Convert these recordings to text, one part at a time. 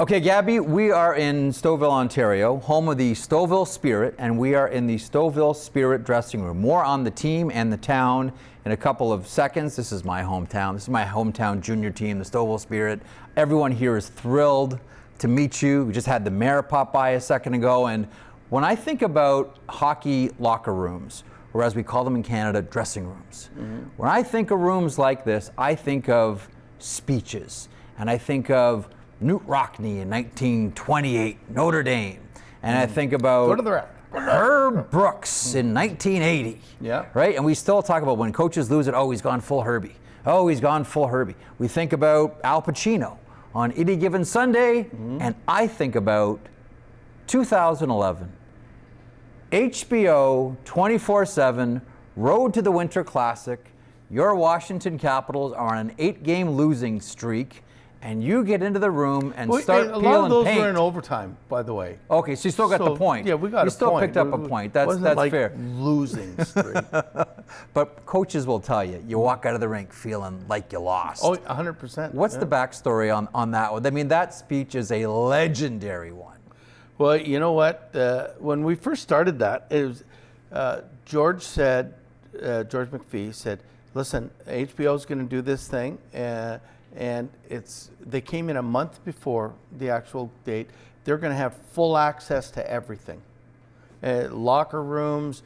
Okay, Gabby, we are in Stouffville, Ontario, home of the Stouffville Spirit, and we are in the Stouffville Spirit dressing room. More on the team and the town in a couple of seconds. This is my hometown. This is my hometown junior team, the Stouffville Spirit. Everyone here is thrilled to meet you. We just had the mayor pop by a second ago, and when I think about hockey locker rooms, or as we call them in Canada, dressing rooms, when I think of rooms like this, I think of speeches, and I think of Knute Rockne in 1928, Notre Dame. And I think about Herb Brooks in 1980. Yeah. Right? And we still talk about when coaches lose it, oh, he's gone full Herbie. Oh, he's gone full Herbie. We think about Al Pacino on Any Given Sunday. And I think about 2011, HBO 24/7, Road to the Winter Classic. Your Washington Capitals are on an 8-game losing streak. And you get into the room and start peeling paint. A lot of those were in overtime, by the way. Okay, so you still got the point. Yeah, we got a point. You still picked up a point. That's like fair. Losing streak. But coaches will tell you, you walk out of the rink feeling like you lost. Oh, 100%. What's the backstory on that one? I mean, that speech is a legendary one. Well, you know what? When we first started that, it was George McPhee said, listen, HBO's going to do this thing. And they came in a month before the actual date. They're going to have full access to everything. Locker rooms,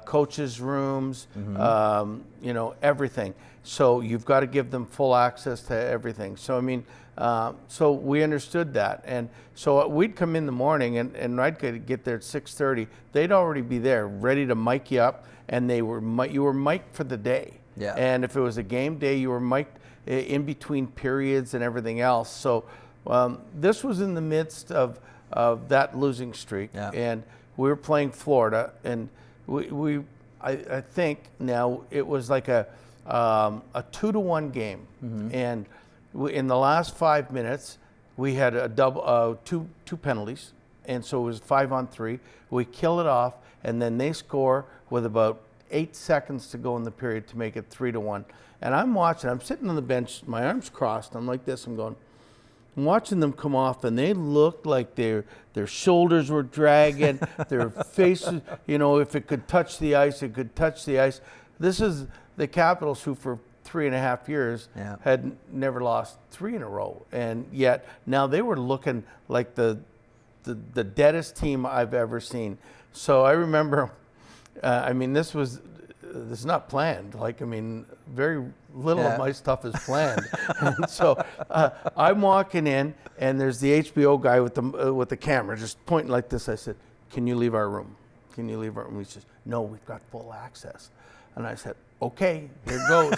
coaches' rooms, everything. So you've got to give them full access to everything. So, I mean, so we understood that. And so we'd come in the morning and I'd get there at 6:30. They'd already be there ready to mic you up, and you were mic'd for the day. Yeah. And if it was a game day, you were mic'd in between periods and everything else. So this was in the midst of that losing streak. Yeah. And we were playing Florida, and I think now it was like a 2-1 game. And in the last 5 minutes, we had two penalties, and so it was 5-on-3. We kill it off, and then they score with about 8 seconds to go in the period to make it 3-1. And I'm watching, I'm sitting on the bench, my arms crossed, I'm like this, I'm watching them come off, and they looked like their shoulders were dragging, their faces, if it could touch the ice, it could touch the ice. This is the Capitals, who for 3.5 years had never lost 3 in a row. And yet now they were looking like the deadest team I've ever seen. So I remember, this is not planned. Very little of my stuff is planned. And so I'm walking in, and there's the HBO guy with the camera just pointing like this. I said, "Can you leave our room? Can you leave our room?" He says, "No, we've got full access." And I said, "Okay, here goes."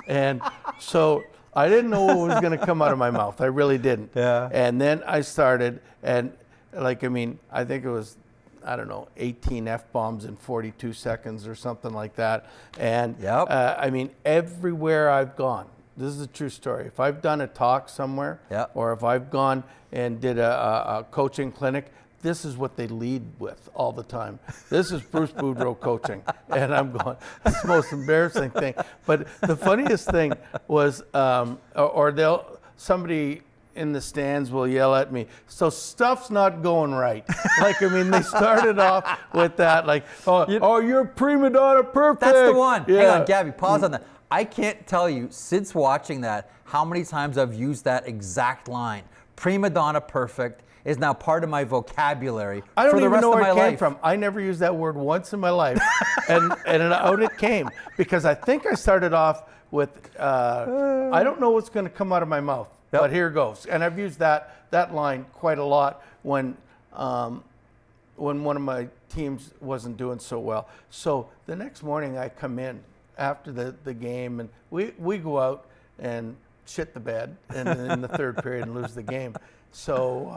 And so I didn't know what was going to come out of my mouth. I really didn't. Yeah. And then I started, and I think it was, 18 F-bombs in 42 seconds or something like that. And everywhere I've gone, this is a true story. If I've done a talk somewhere, or if I've gone and did a coaching clinic, this is what they lead with all the time. This is Bruce Boudreau coaching. And I'm going, it's the most embarrassing thing. But the funniest thing was, somebody in the stands will yell at me, "So stuff's not going right." They started off with that, you're prima donna perfect. That's the one. Yeah. Hang on, Gabby, pause on that. I can't tell you, since watching that, how many times I've used that exact line. Prima donna perfect is now part of my vocabulary for the rest of my life. I don't even know where it came from. I never used that word once in my life. and out it came. Because I think I started off with, I don't know what's going to come out of my mouth. Yep. But here goes. And I've used that line quite a lot when one of my teams wasn't doing so well. So the next morning I come in after the game, and we go out and shit the bed in the third period and lose the game. So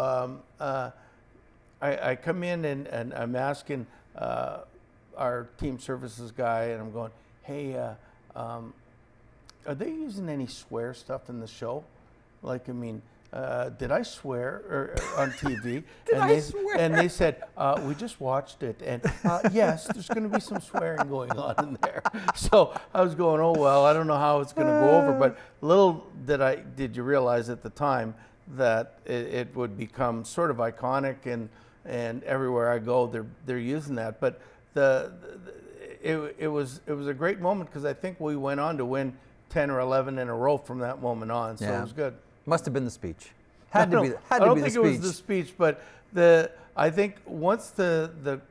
I come in and I'm asking our team services guy, and I'm going, "Hey, are they using any swear stuff in the show? Did I swear on TV?" And they said, "We just watched it, and yes, there's going to be some swearing going on in there." So I was going, "Oh well, I don't know how it's going to go over." But little did you realize at the time that it would become sort of iconic, and everywhere I go, they're using that. But it was a great moment because I think we went on to win 10 or 11 in a row from that moment on. So it was good. Must have been the speech. Had to be the speech. I don't think it was the speech, but I think once the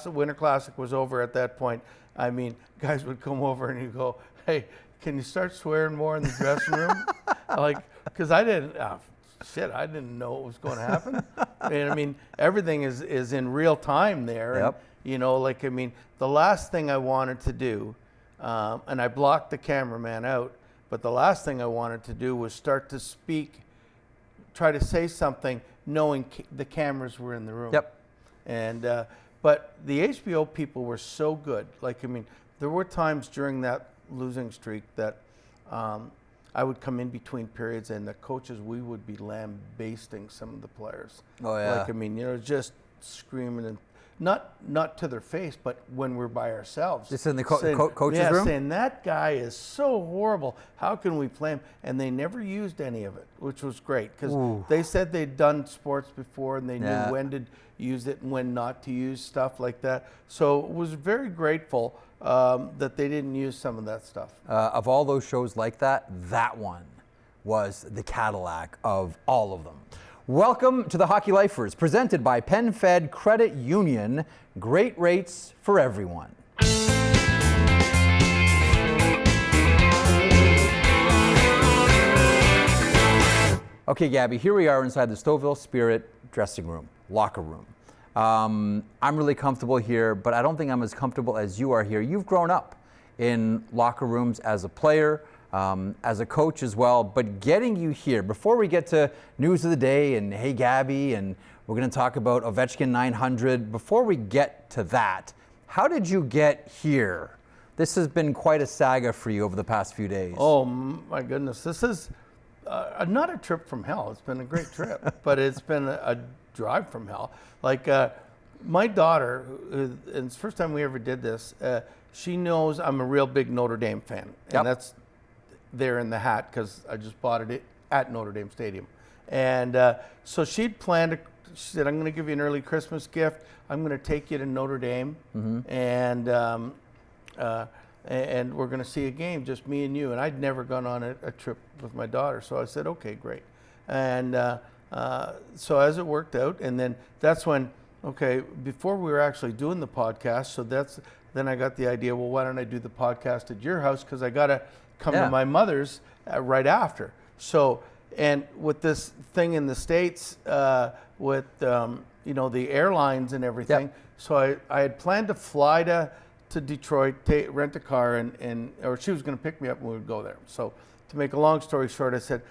Winter Classic was over at that point, I mean, guys would come over and you go, "Hey, can you start swearing more in the dressing room?" Because I didn't know what was going to happen. And I mean, everything is in real time there. Yep. And, the last thing I wanted to do, and I blocked the cameraman out, but the last thing I wanted to do was start to speak, try to say something, knowing the cameras were in the room. Yep. And but the HBO people were so good. There were times during that losing streak that I would come in between periods, and the coaches, we would be lambasting some of the players. Oh yeah. Just screaming, and not to their face, but when we're by ourselves. Just in the coach's room? Saying, that guy is so horrible. How can we play him? And they never used any of it, which was great, because they said they'd done sports before, and they knew when to use it and when not to use stuff like that. So it was very grateful that they didn't use some of that stuff. Of all those shows like that, that one was the Cadillac of all of them. Welcome to the Hockey Lifers, presented by PenFed Credit Union. Great rates for everyone. Okay, Gabby, here we are inside the Stouffville Spirit dressing room, locker room. I'm really comfortable here, but I don't think I'm as comfortable as you are here. You've grown up in locker rooms as a player, as a coach as well, but getting you here, before we get to news of the day and Hey Gabby, and we're going to talk about Ovechkin 900, before we get to that, how did you get here? This has been quite a saga for you over the past few days. Oh my goodness, this is not a trip from hell. It's been a great trip, but it's been a drive from hell. My daughter, and it's the first time we ever did this, she knows I'm a real big Notre Dame fan, and that's there in the hat because I just bought it at Notre Dame Stadium. And so she'd planned, she said, "I'm going to give you an early Christmas gift. I'm going to take you to Notre Dame, and we're going to see a game, just me and you." And I'd never gone on a trip with my daughter, so I said, "Okay, great." And so as it worked out, and then that's when, before we were actually doing the podcast, so then I got the idea, well, why don't I do the podcast at your house? Because I got to come to my mother's right after. So, and with this thing in the States, with the airlines and everything, so I had planned to fly to Detroit, rent a car, or she was going to pick me up and we would go there. So to make a long story short, I said,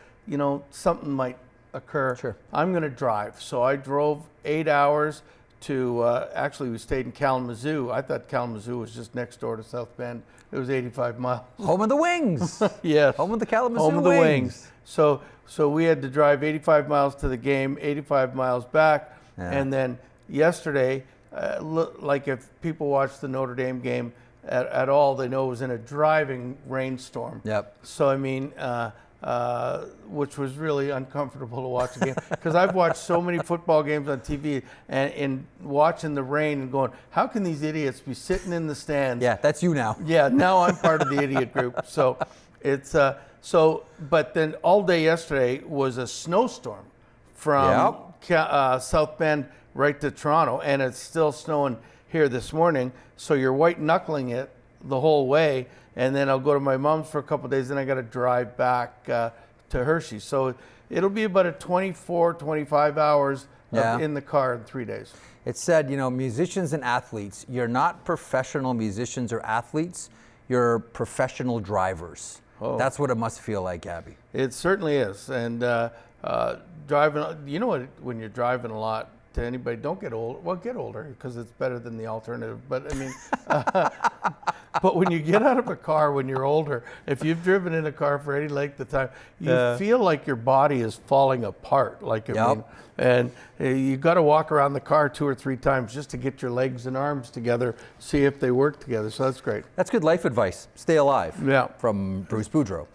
something might occur. Sure. I'm going to drive. So I drove 8 hours to, actually we stayed in Kalamazoo. I thought Kalamazoo was just next door to South Bend. It was 85 miles. Home of the Wings. Yes. Home of the Kalamazoo Home of the Wings. So we had to drive 85 miles to the game, 85 miles back. And then yesterday, if people watch the Notre Dame game at all, they know it was in a driving rainstorm. Yep. So, which was really uncomfortable to watch a game, because I've watched so many football games on TV and watching the rain and going, how can these idiots be sitting in the stands? Yeah, that's you now. Yeah, now I'm part of the idiot group. So it's but then all day yesterday was a snowstorm from South Bend right to Toronto, and it's still snowing here this morning. So you're white knuckling it the whole way. And then I'll go to my mom's for a couple of days, then I got to drive back to Hershey. So it'll be about 25 hours in the car in 3 days. It said, musicians and athletes, you're not professional musicians or athletes, you're professional drivers. Oh. That's what it must feel like, Gabby. It certainly is. And driving, when you're driving a lot, to anybody, don't get old. Well, get older, because it's better than the alternative. But but when you get out of a car when you're older, if you've driven in a car for any length of time, you feel like your body is falling apart. And you got to walk around the car 2 or 3 times just to get your legs and arms together, see if they work together. So that's great. That's good life advice. Stay alive. Yeah. From Bruce Boudreau.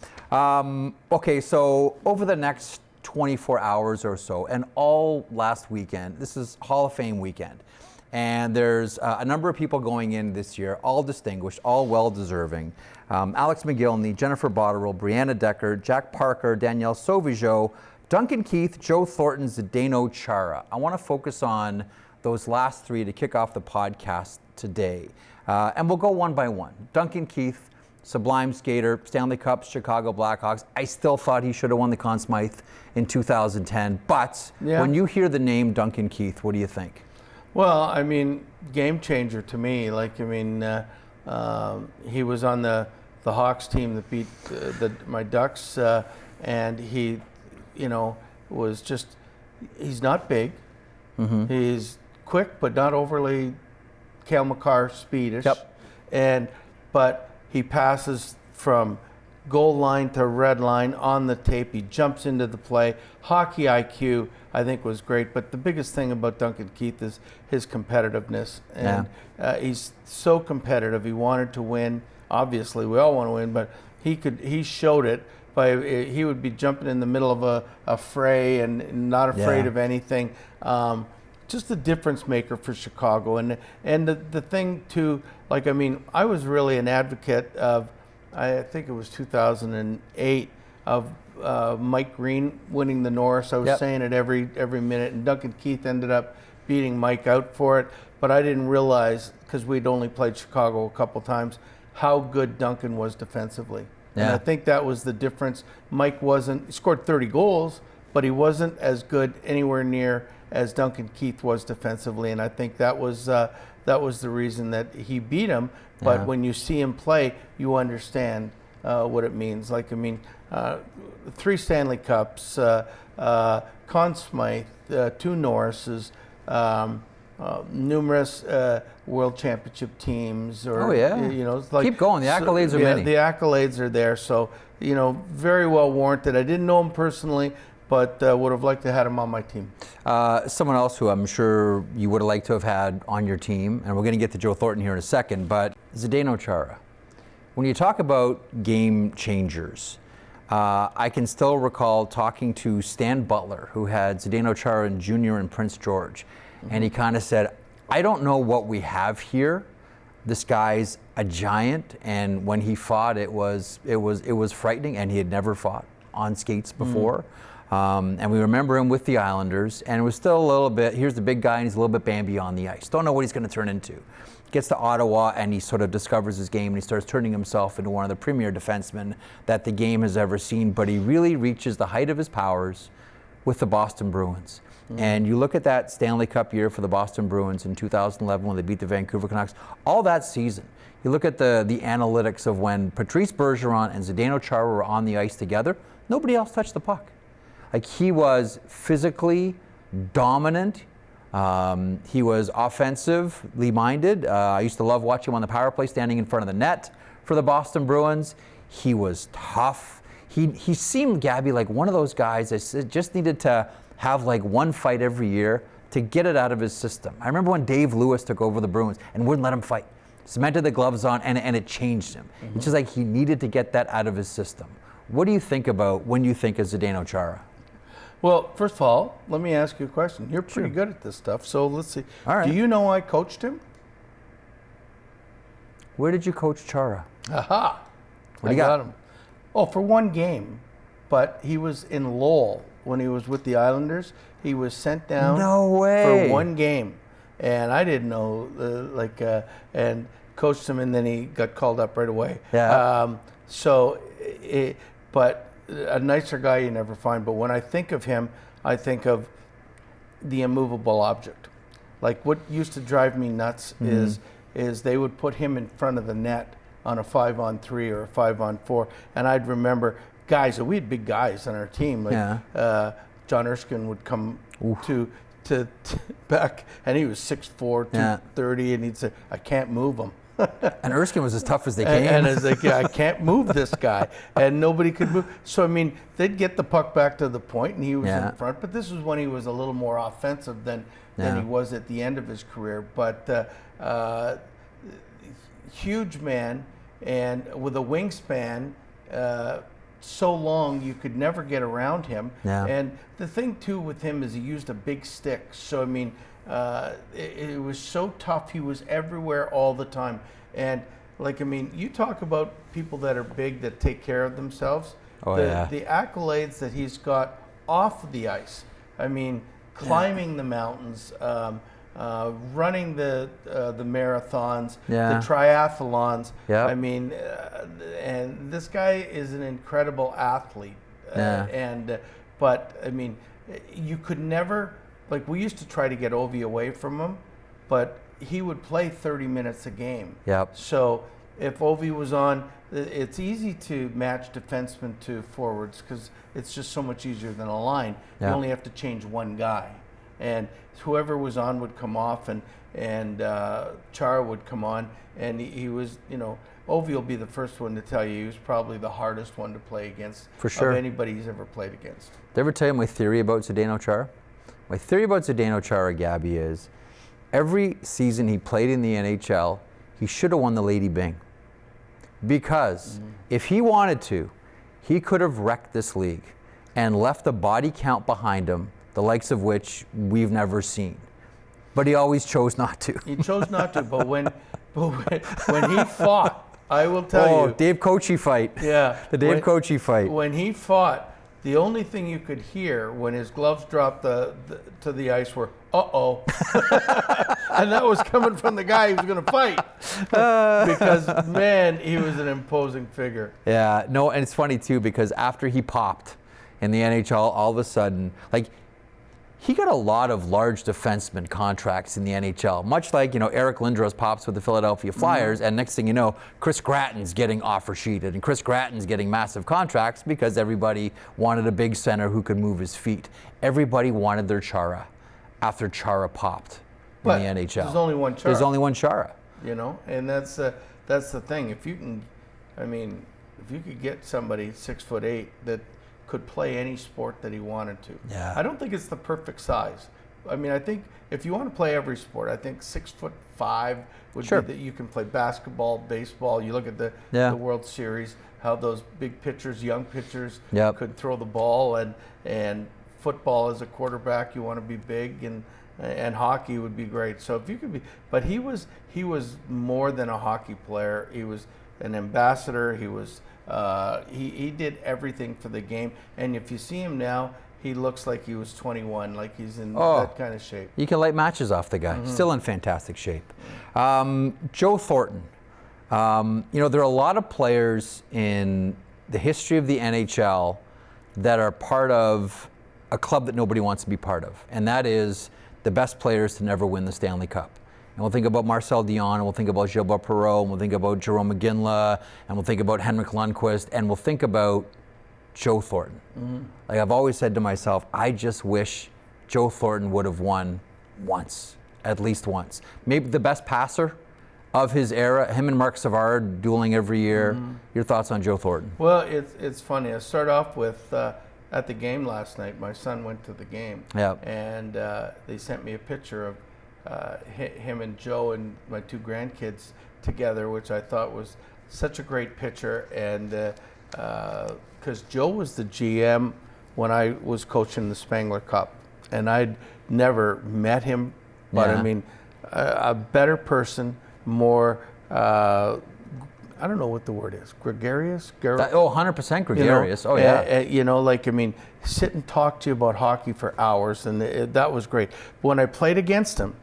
Okay, so over the next 24 hours or so, and all last weekend. This is Hall of Fame weekend. And there's a number of people going in this year, all distinguished, all well-deserving. Alex McGillney, Jennifer Botterill, Brianna Decker, Jack Parker, Danielle Sauvageau, Duncan Keith, Joe Thornton, Zdeno Chara. I want to focus on those last three to kick off the podcast today. And we'll go one by one. Duncan Keith, sublime skater, Stanley Cups, Chicago Blackhawks. I still thought he should have won the Conn Smythe in 2010. But when you hear the name Duncan Keith, what do you think? Well, I mean, game changer to me. Like, I mean, he was on the Hawks team that beat my Ducks, and he, was just, he's not big. Mm-hmm. He's quick, but not overly Cale Makar speedish. Yep. But he passes from goal line to red line on the tape. He jumps into the play. Hockey IQ, I think, was great. But the biggest thing about Duncan Keith is his competitiveness. And he's so competitive. He wanted to win. Obviously, we all want to win, but he showed it. He would be jumping in the middle of a fray and not afraid of anything. Just a difference maker for Chicago. And the thing too, like, I mean, I was really an advocate of, I think it was 2008, of Mike Green winning the Norris. I was saying it every minute, and Duncan Keith ended up beating Mike out for it. But I didn't realize, because we'd only played Chicago a couple times, how good Duncan was defensively. And I think that was the difference. Mike he scored 30 goals, but he wasn't as good anywhere near as Duncan Keith was defensively. And I think that was the reason that he beat him. But when you see him play, you understand what it means. Like, I mean, 3 Stanley Cups, Conn Smythe, 2 Norrises, numerous World Championship teams. It's like, keep going. The accolades are many. The accolades are there. So, very well warranted. I didn't know him personally, but would have liked to have had him on my team. Someone else who I'm sure you would have liked to have had on your team, and we're going to get to Joe Thornton here in a second, but Zdeno Chara. When you talk about game changers, I can still recall talking to Stan Butler, who had Zdeno Chara Jr. in Prince George, and he kind of said, I don't know what we have here. This guy's a giant, and when he fought, it was frightening, and he had never fought on skates before. And we remember him with the Islanders, and it was still a little bit, here's the big guy, and he's a little bit Bambi on the ice. Don't know what he's going to turn into. Gets to Ottawa, and he sort of discovers his game, and he starts turning himself into one of the premier defensemen that the game has ever seen. But he really reaches the height of his powers with the Boston Bruins. And you look at that Stanley Cup year for the Boston Bruins in 2011 when they beat the Vancouver Canucks. All that season, you look at the analytics of when Patrice Bergeron and Zdeno Chara were on the ice together, nobody else touched the puck. Like, he was physically dominant. He was offensively minded. I used to love watching him on the power play, standing in front of the net for the Boston Bruins. He was tough. He seemed, Gabby, like one of those guys that just needed to have like one fight every year to get it out of his system. I remember when Dave Lewis took over the Bruins and wouldn't let him fight. Cemented the gloves on, and it changed him. It's just like he needed to get that out of his system. What do you think about when you think of Zdeno Chara? Well, first of all, let me ask you a question. You're pretty good at this stuff, so let's see. All right. Do you know I coached him? Where did you coach Chara? Aha! What do you got? Him. Oh, for one game, but he was in Lowell when he was with the Islanders. He was sent down for one game, and I didn't know, and coached him, and then he got called up right away. Yeah. But a nicer guy you never find. But when I think of him, I think of the immovable object. Like, what used to drive me nuts is they would put him in front of the net on a 5-on-3 or a 5-on-4, and I'd remember guys, we had big guys on our team. Like John Erskine would come to back, and he was 6'4", 230, and he'd say, "I can't move him." And Erskine was as tough as they came. And it's like, I can't move this guy, and nobody could move. So I mean, they'd get the puck back to the point, and he was in front. But this was when he was a little more offensive than he was at the end of his career. But huge man, and with a wingspan so long you could never get around him. Yeah. And the thing too with him is he used a big stick. So I mean, it was so tough. He was everywhere all the time. And like, I mean, you talk about people that are big that take care of themselves. Oh, The accolades that he's got off the ice. I mean, climbing the mountains, running the marathons, the triathlons. Yep. I mean, and this guy is an incredible athlete. But I mean, you could never, like, we used to try to get Ovi away from him, but he would play 30 minutes a game. Yep. So if Ovi was on, it's easy to match defensemen to forwards because it's just so much easier than a line. You only have to change one guy, and whoever was on would come off, and Chara would come on, and he was, you know, Ovi will be the first one to tell you he was probably the hardest one to play against for sure of anybody he's ever played against. Did I ever tell you my theory about Zdeno Chara? My theory about Zdeno Chara, Gabby, is every season he played in the NHL, he should have won the Lady Byng. Because if he wanted to, he could have wrecked this league and left a body count behind him, the likes of which we've never seen. But he always chose not to. He chose not to, but when he fought, I will tell you. Dave Coachy fight. Yeah. The Dave Coachy fight. When he fought, the only thing you could hear when his gloves dropped to the ice were, uh-oh. And that was coming from the guy who was going to fight. Because, man, he was an imposing figure. Yeah, no, and it's funny, too, because after he popped in the NHL, all of a sudden, like, he got a lot of large defenseman contracts in the NHL, much like, you know, Eric Lindros pops with the Philadelphia Flyers, and next thing you know, Chris Gratton's getting offer sheeted, and Chris Gratton's getting massive contracts because everybody wanted a big center who could move his feet. Everybody wanted their Chara after Chara popped in the NHL. There's only one Chara. There's only one Chara. You know, and that's the thing. If you can, I mean, if you could get somebody 6'8" that could play any sport that he wanted to. Yeah. I don't think it's the perfect size. I mean, I think if you want to play every sport, I think 6'5" would be that you can play basketball, baseball. You look at the World Series, how those big pitchers, young pitchers, could throw the ball, and football as a quarterback, you want to be big, and hockey would be great. So if you could be, but he was more than a hockey player. He was an ambassador. He was. He did everything for the game, and if you see him now, he looks like he was 21, like he's in that kind of shape. You can light matches off the guy. Still in fantastic shape. Joe Thornton. You know, there are a lot of players in the history of the NHL that are part of a club that nobody wants to be part of, and that is the best players to never win the Stanley Cup. And we'll think about Marcel Dion, and we'll think about Gilbert Perreault, and we'll think about Jerome McGinley, and we'll think about Henrik Lundqvist, and we'll think about Joe Thornton. Like, I've always said to myself, I just wish Joe Thornton would have won once, at least once. Maybe the best passer of his era, him and Mark Savard dueling every year. Your thoughts on Joe Thornton? Well, it's funny. I start off with, at the game last night, my son went to the game, and they sent me a picture of him and Joe and my two grandkids together, which I thought was such a great picture. And because Joe was the GM when I was coaching the Spangler Cup, and I'd never met him, but I mean, a better person, more, I don't know what the word is, gregarious? 100% gregarious. You know, you know, like, I mean, sit and talk to you about hockey for hours, and that was great. But when I played against him,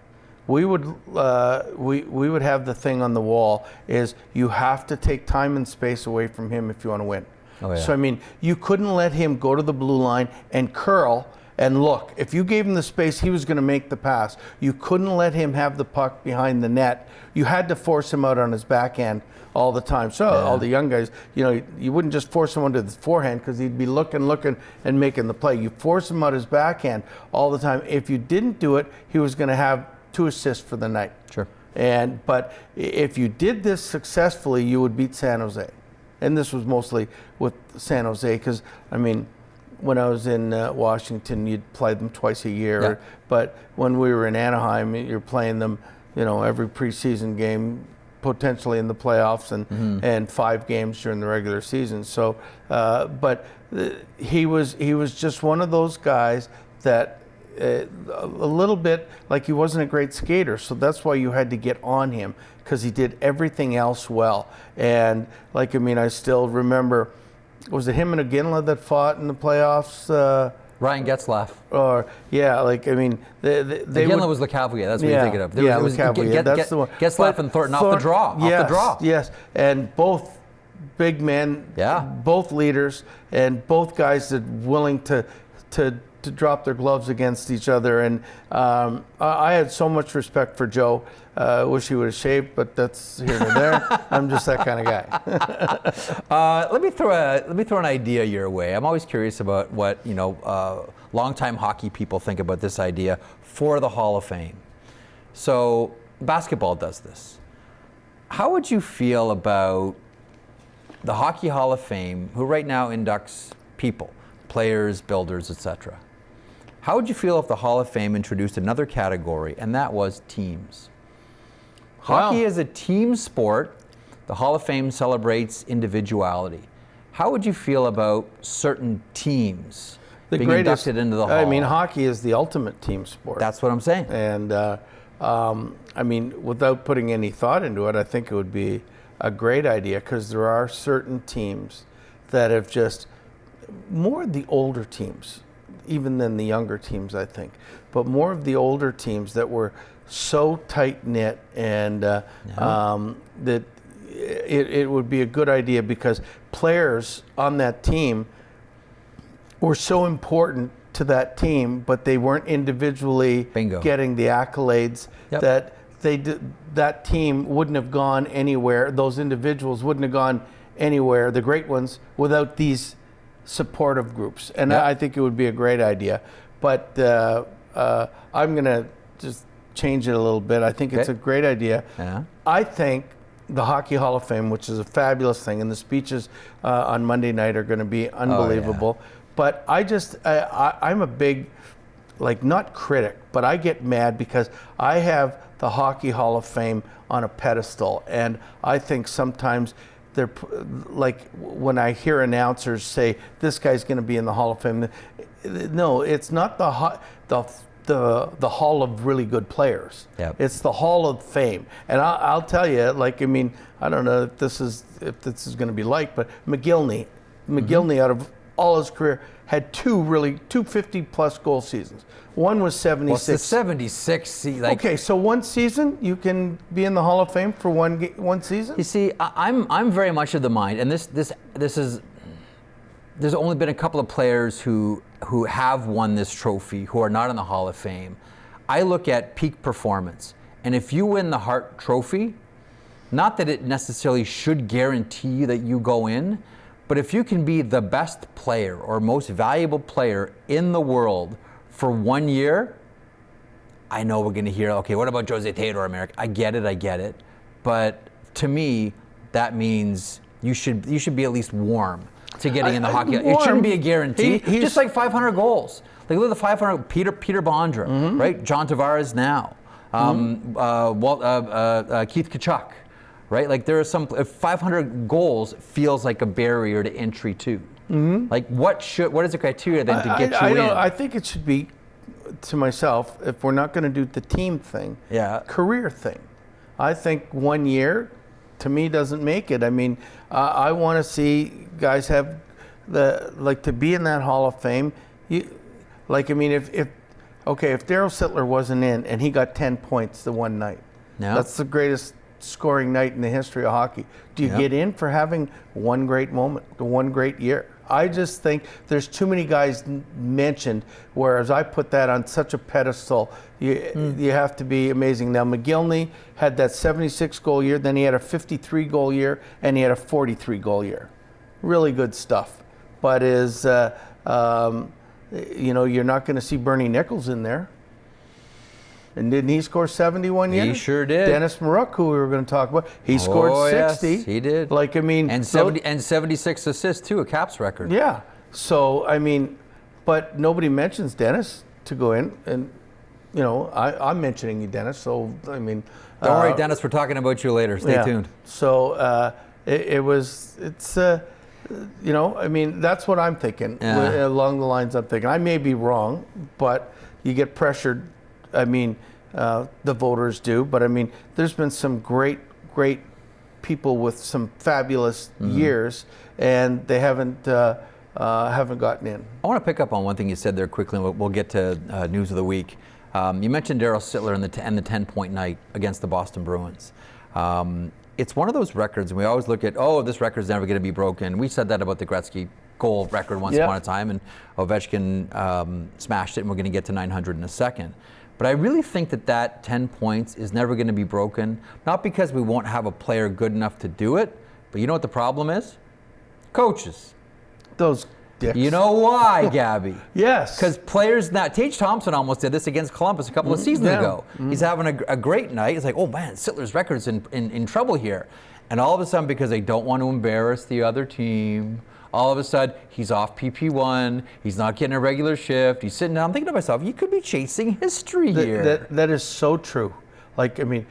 we would have the thing on the wall is you have to take time and space away from him if you want to win. So I mean, you couldn't let him go to the blue line and curl and look. If you gave him the space, he was going to make the pass. You couldn't let him have the puck behind the net. You had to force him out on his backhand all the time. So all the young guys, you know, you wouldn't just force him onto the forehand because he'd be looking and making the play. You force him out his backhand all the time. If you didn't do it, he was going to have 2 assists for the night. Sure. But if you did this successfully, you would beat San Jose. And this was mostly with San Jose because, I mean, when I was in Washington, you'd play them twice a year. But when we were in Anaheim, you're playing them, you know, every preseason game potentially in the playoffs and 5 games during the regular season. So, he was just one of those guys that a little bit like he wasn't a great skater. So that's why you had to get on him, because he did everything else well. And like, I mean, I still remember, was it him and Iginla that fought in the playoffs? Ryan Getzlaf. Or yeah, like, I mean, Iginla was Lecavalier. That's what you're thinking of. It was Lecavalier. That's the one. Getzlaf and Thornton off the draw. Yes, off the draw. Yes, and both big men. Yeah. Both leaders, and both guys that willing to drop their gloves against each other. And I had so much respect for Joe. I wish he would have shaved, but that's here and there. I'm just that kind of guy. Let me throw an idea your way. I'm always curious about what longtime hockey people think about this idea for the Hall of Fame. So basketball does this. How would you feel about the Hockey Hall of Fame, who right now inducts people, players, builders, etc.? How would you feel if the Hall of Fame introduced another category, and that was teams? Hockey is a team sport. The Hall of Fame celebrates individuality. How would you feel about certain teams being inducted into the Hall? I mean, hockey is the ultimate team sport. That's what I'm saying. And I mean, without putting any thought into it, I think it would be a great idea, because there are certain teams that have just, more of the older teams, even than the younger teams, I think, but more of the older teams that were so tight-knit, and that it would be a good idea, because players on that team were so important to that team, but they weren't individually getting the accolades that that team wouldn't have gone anywhere. Those individuals wouldn't have gone anywhere, the great ones, without these supportive groups. And I think it would be a great idea. But I'm going to just change it a little bit. I think it's a great idea. I think the Hockey Hall of Fame, which is a fabulous thing, and the speeches on Monday night are going to be unbelievable. But I'm a big, like, not critic, but I get mad because I have the Hockey Hall of Fame on a pedestal, and I think sometimes they're like, when I hear announcers say this guy's going to be in the Hall of Fame, no, it's not the Hall of really good players. It's the Hall of Fame. And I'll tell you, like, I mean, I don't know if this is going to be like, but McGillney out of all his career had two 50-plus goal seasons. One was 76. What's the 76? Okay, so one season you can be in the Hall of Fame for one season. You see, I'm very much of the mind, and this is. There's only been a couple of players who have won this trophy who are not in the Hall of Fame. I look at peak performance, and if you win the Hart Trophy, not that it necessarily should guarantee that you go in, but if you can be the best player or most valuable player in the world for 1 year, I know we're going to hear, okay, what about Jose Theodore, America? I get it. But to me, that means you should be at least warm to getting in the hockey. It shouldn't be a guarantee. Just like 500 goals. Like, look at the 500, Peter Bondra, right? John Tavares now. Keith Tkachuk, right? Like, there are some, 500 goals feels like a barrier to entry too. Like, what is the criteria then to get you in? I think it should be, to myself, if we're not going to do the team thing, career thing. I think 1 year, to me, doesn't make it. I mean, I want to see guys have to be in that Hall of Fame. If Daryl Sittler wasn't in and he got 10 points the one night, that's the greatest scoring night in the history of hockey. Do you get in for having one great moment, one great year? I just think there's too many guys mentioned, whereas I put that on such a pedestal. You have to be amazing. Now, McGillney had that 76-goal year, then he had a 53-goal year, and he had a 43-goal year. Really good stuff. But you're not going to see Bernie Nichols in there. And didn't he score 71 years? He sure did. Dennis Maruk, who we were going to talk about, he scored 60. Yes, he did. Like, I mean, and 76 assists too, a Caps record. Yeah. So, I mean, but nobody mentions Dennis to go in, and I'm mentioning you, Dennis. So I mean, don't worry, Dennis. We're talking about you later. Stay tuned. So it's I mean, that's what I'm thinking. Yeah. Along the lines I'm thinking. I may be wrong, but you get pressured. I mean, the voters do, but I mean, there's been some great people with some fabulous years, and they haven't gotten in. I want to pick up on one thing you said there quickly, and we'll get to news of the week. You mentioned Darryl Sittler and the 10-point night against the Boston Bruins. It's one of those records, and we always look at, this record's never going to be broken. We said that about the Gretzky goal record once upon a time, and Ovechkin smashed it, and we're going to get to 900 in a second. But I really think that 10 points is never going to be broken, not because we won't have a player good enough to do it, but you know what the problem is? Coaches. Those dicks. You know why, Gabby? Yes. Because players now, Tage Thompson almost did this against Columbus a couple of seasons ago. He's having a great night. It's like, oh man, Sittler's record's in trouble here. And all of a sudden, because they don't want to embarrass the other team, all of a sudden, he's off PP1, he's not getting a regular shift, he's sitting down thinking to myself, you could be chasing history here. That is so true. Like, I mean,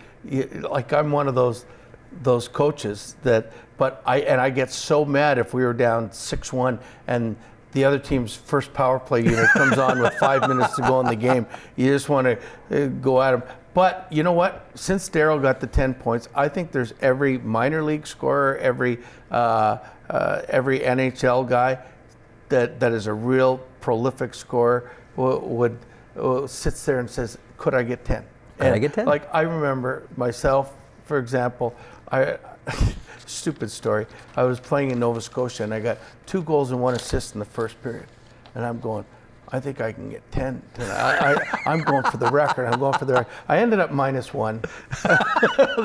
like I'm one of those coaches but I get so mad if we were down 6-1 and the other team's first power play unit comes on with 5 minutes to go in the game. You just want to go at them. But you know what? Since Darryl got the 10 points, I think there's every minor league scorer, every NHL guy that is a real prolific scorer would sits there and says, "Could I get 10?" Could I get 10? Like I remember myself, for example, stupid story. I was playing in Nova Scotia and I got 2 goals and 1 assist in the first period, and I'm going, I think I can get 10 tonight. I'm going for the record. I ended up -1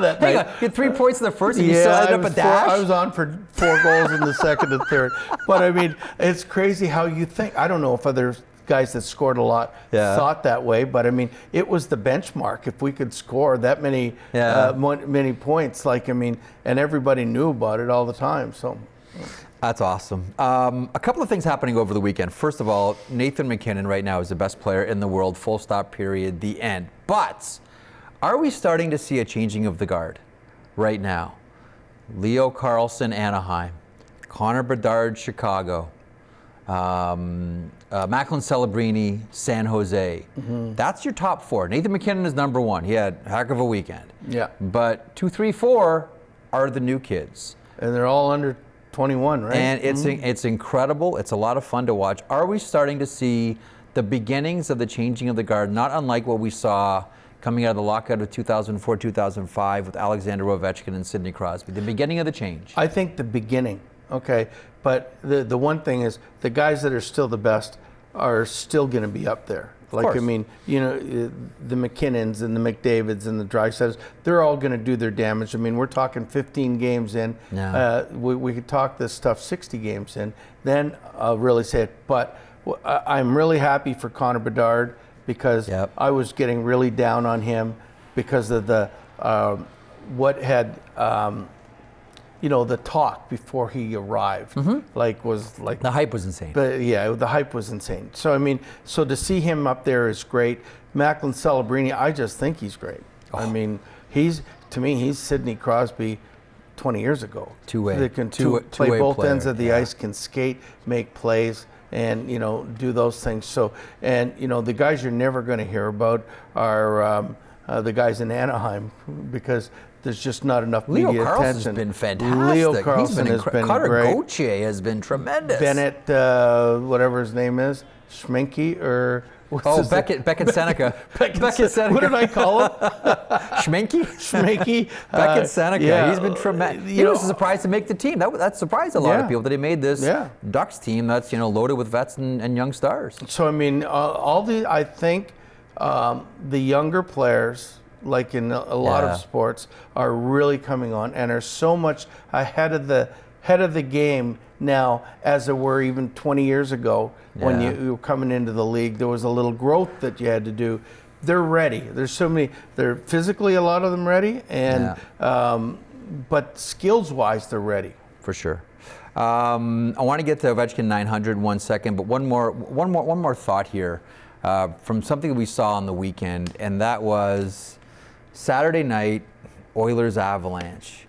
that night. You had 3 points in the first, and you still ended up a dash? I was on for 4 goals in the second and third. But I mean, it's crazy how you think. I don't know if other guys that scored a lot thought that way, but I mean, it was the benchmark. If we could score that many many points, like I mean, and everybody knew about it all the time. So. That's awesome. A couple of things happening over the weekend. First of all, Nathan MacKinnon right now is the best player in the world, full stop, period, the end. But are we starting to see a changing of the guard right now? Leo Carlsson, Anaheim. Connor Bedard, Chicago. Macklin Celebrini, San Jose. That's your top 4. Nathan MacKinnon is number 1. He had a heck of a weekend. Yeah. But 2, 3, 4 are the new kids. And they're all under 21, right? And it's incredible. It's a lot of fun to watch. Are we starting to see the beginnings of the changing of the guard, not unlike what we saw coming out of the lockout of 2004, 2005 with Alexander Ovechkin and Sidney Crosby, the beginning of the change? I think the beginning, okay. But the one thing is the guys that are still the best are still going to be up there. Like, I mean, you know, the McKinnons and the McDavids and the Draisaitls, they're all going to do their damage. I mean, we're talking 15 games in. Yeah. We could talk this stuff 60 games in. Then I'll really say it. But I'm really happy for Connor Bedard because I was getting really down on him because of the what had you know, the talk before he arrived, was like the hype was insane. But yeah, the hype was insane. So I mean, so to see him up there is great. Macklin Celebrini, I just think he's great. I mean, to me, he's Sidney Crosby 20 years ago. Two-way. They can Two-way play both player, ends of the ice, can skate, make plays, and you know, do those things. So, and you know, the guys you're never going to hear about are the guys in Anaheim because there's just not enough media attention. Leo Carlson's been fantastic. Leo Carlson has been Carter great. Gauthier has been tremendous. Bennett, whatever his name is, Schminke or Beckett Seneca. Beckett Seneca. What did I call him? Schminke. Beckett Seneca. Yeah, he's been tremendous. He was surprised to make the team. That surprised a lot of people that he made this Ducks team that's loaded with vets and young stars. So I mean, I think the younger players, like in a lot of sports, are really coming on and are so much ahead of the game now as it were even 20 years ago when you were coming into the league. There was a little growth that you had to do. They're ready. There's so many. They're physically, a lot of them ready, and but skills-wise, they're ready. For sure. I want to get to Ovechkin 900 in 1 second, but one more thought here. from something we saw on the weekend, and that was Saturday night, Oilers Avalanche.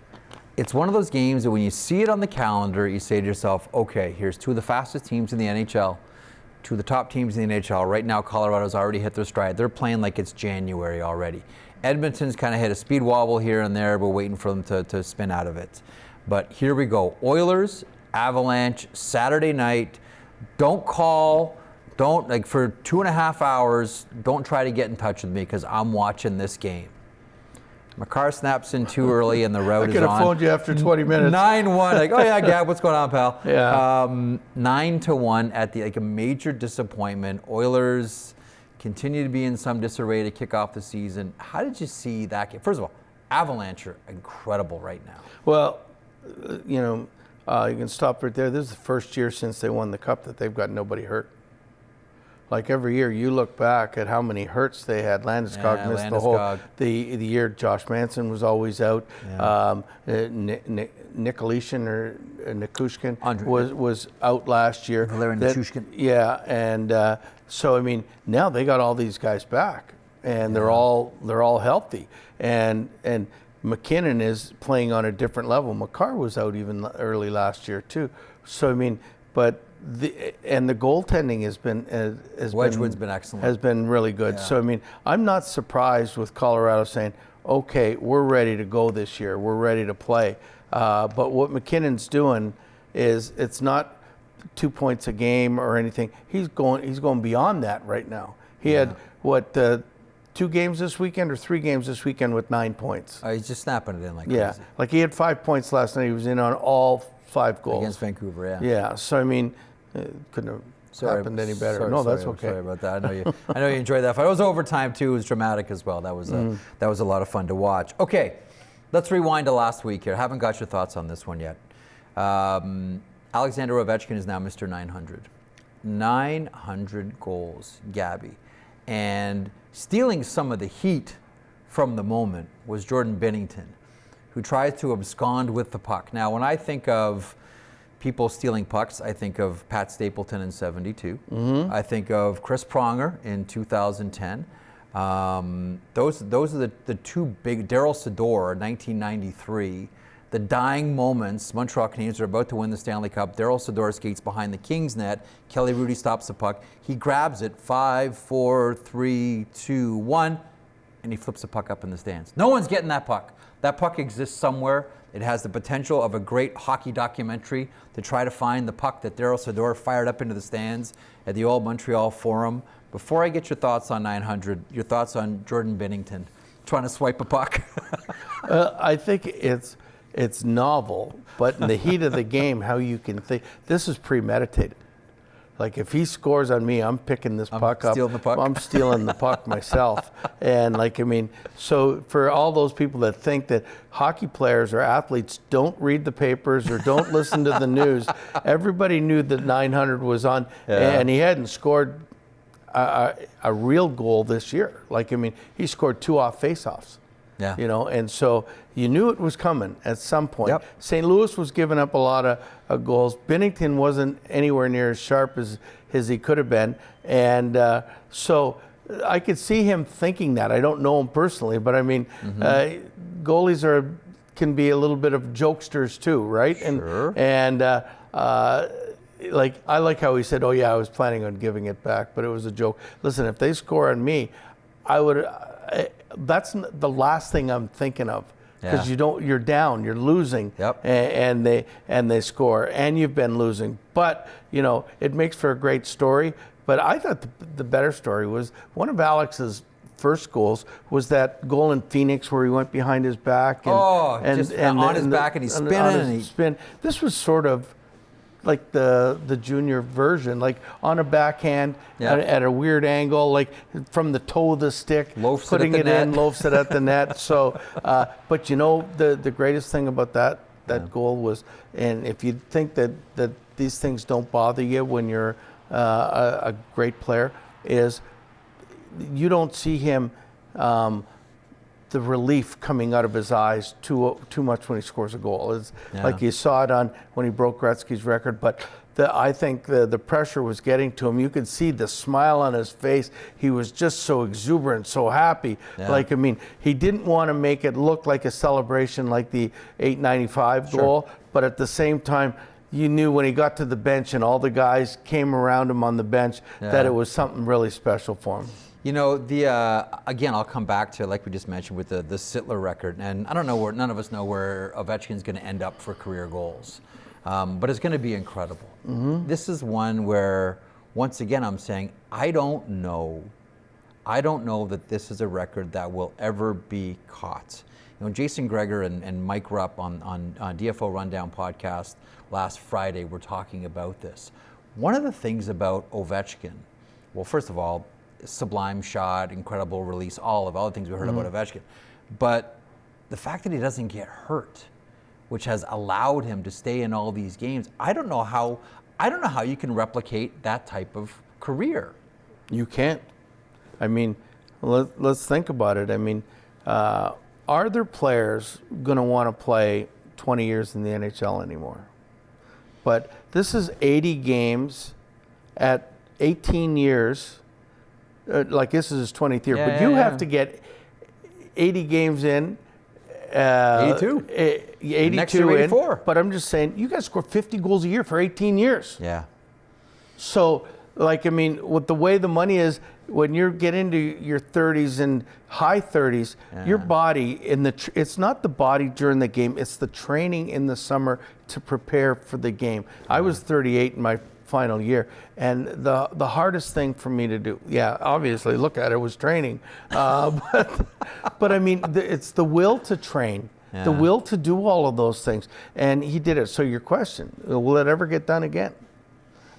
It's one of those games that when you see it on the calendar, you say to yourself, okay, here's two of the fastest teams in the NHL, two of the top teams in the NHL. Right now, Colorado's already hit their stride. They're playing like it's January already. Edmonton's kind of hit a speed wobble here and there. We're waiting for them to spin out of it. But here we go. Oilers, Avalanche, Saturday night. Don't call. Don't, like, for 2.5 hours, don't try to get in touch with me because I'm watching this game. My car snaps in too early and the road is on. I could have phoned you after 20 minutes. 9-1. Like, oh yeah, Gab, what's going on, pal? Yeah. 9-1 at a major disappointment. Oilers continue to be in some disarray to kick off the season. How did you see that game? First of all, Avalanche are incredible right now. Well, you can stop right there. This is the first year since they won the Cup that they've got nobody hurt. Like every year, you look back at how many hurts they had. Landeskog missed the year. Josh Manson was always out. Yeah. Nikolishin or Nikushkin was out last year. Valerian Nikushkin. Yeah, and so I mean, now they got all these guys back, and they're all healthy, and McKinnon is playing on a different level. Makar was out even early last year too. So I mean, but. The goaltending Wedgwood's been excellent. Has been really good. Yeah. So I mean, I'm not surprised with Colorado saying, "Okay, we're ready to go this year. We're ready to play." But what McKinnon's doing is it's not 2 points a game or anything. He's going beyond that right now. He had 2 games this weekend or 3 games this weekend with 9 points. He's just snapping it in like crazy. Like he had 5 points last night. He was in on all 5 goals against Vancouver. Yeah. So I mean. Couldn't have happened any better. That's okay. Sorry about that. I know you enjoyed that fight. It was overtime too. It was dramatic as well. That was a lot of fun to watch. Okay, let's rewind to last week here. Haven't got your thoughts on this one yet. Alexander Ovechkin is now Mr. 900. 900 goals, Gabby, and stealing some of the heat from the moment was Jordan Binnington, who tries to abscond with the puck. Now, when I think of people stealing pucks, I think of Pat Stapleton in '72. Mm-hmm. I think of Chris Pronger in 2010. Those are the two big. Darryl Sador, 1993. The dying moments. Montreal Canadiens are about to win the Stanley Cup. Darryl Sador skates behind the Kings net. Kelly Rudy stops the puck. He grabs it. 5, 4, 3, 2, 1, and he flips the puck up in the stands. No one's getting that puck. That puck exists somewhere. It has the potential of a great hockey documentary to try to find the puck that Darryl Sador fired up into the stands at the old Montreal Forum. Before I get your thoughts on 900, your thoughts on Jordan Binnington trying to swipe a puck. I think it's novel, but in the heat of the game, how you can think, this is premeditated. Like if he scores on me, I'm picking this puck up. Stealing the puck. I'm stealing the puck myself. And like, I mean, so for all those people that think that hockey players or athletes don't read the papers or don't listen to the news, everybody knew that 900 was on, and he hadn't scored a real goal this year. Like, I mean, he scored 2 off faceoffs. Yeah. And so you knew it was coming at some point. Yep. St. Louis was giving up a lot of goals. Binnington wasn't anywhere near as sharp as he could have been. And so I could see him thinking that. I don't know him personally, but I mean, goalies can be a little bit of jokesters too, right? Sure. And like I like how he said, "Oh yeah, I was planning on giving it back, but it was a joke." Listen, if they score on me, I would. That's the last thing I'm thinking of, because you're down, you're losing, and they score, and you've been losing. But it makes for a great story. But I thought the better story was one of Alex's first goals was that goal in Phoenix where he went behind his back and on his back and he's spinning. This was sort of like the junior version, like on a backhand at a weird angle, like from the toe of the stick, putting it in, loafs it at the net. So, but the greatest thing about that goal was, and if you think that these things don't bother you when you're a great player, is you don't see him the relief coming out of his eyes too much when he scores a goal. It's like you saw it on when he broke Gretzky's record, but I think the pressure was getting to him. You could see the smile on his face. He was just so exuberant, so happy. Yeah. Like, I mean, he didn't want to make it look like a celebration like the 895 goal, but at the same time, you knew when he got to the bench and all the guys came around him on the bench that it was something really special for him. You know, again, I'll come back to, like we just mentioned, with the Sittler record, and I don't know where, none of us know where Ovechkin's going to end up for career goals, but it's going to be incredible. This is one where, once again, I'm saying I don't know that this is a record that will ever be caught. You know, Jason Gregor and Mike Rupp on DFO Rundown podcast last Friday were talking about this. One of the things about Ovechkin, well, first of all, sublime shot, incredible release, all the things we heard about Ovechkin. But the fact that he doesn't get hurt, which has allowed him to stay in all these games, I don't know how you can replicate that type of career. You can't. I mean, let's think about it. I mean, are there players going to want to play 20 years in the NHL anymore? But this is 80 games at 18 years. Like this is his 20th year, but you have to get 80 games in. 82. 82 Next year, 84. In, but I'm just saying, you guys score 50 goals a year for 18 years. Yeah. So, like, I mean, with the way the money is, when you get into your 30s and high 30s, your body it's not the body during the game, it's the training in the summer to prepare for the game. I was 38 in my final year, and the hardest thing for me to do, obviously look at it, was training, but I mean it's the will to train, the will to do all of those things, and he did it. So your question, will it ever get done again?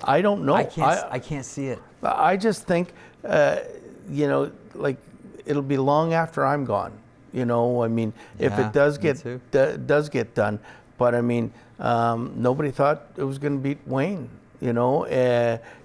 I don't know. I can't see it. I just think you know, like, it'll be long after I'm gone, you know. I mean, if it does get done, but I mean, nobody thought it was going to beat Wayne. You know,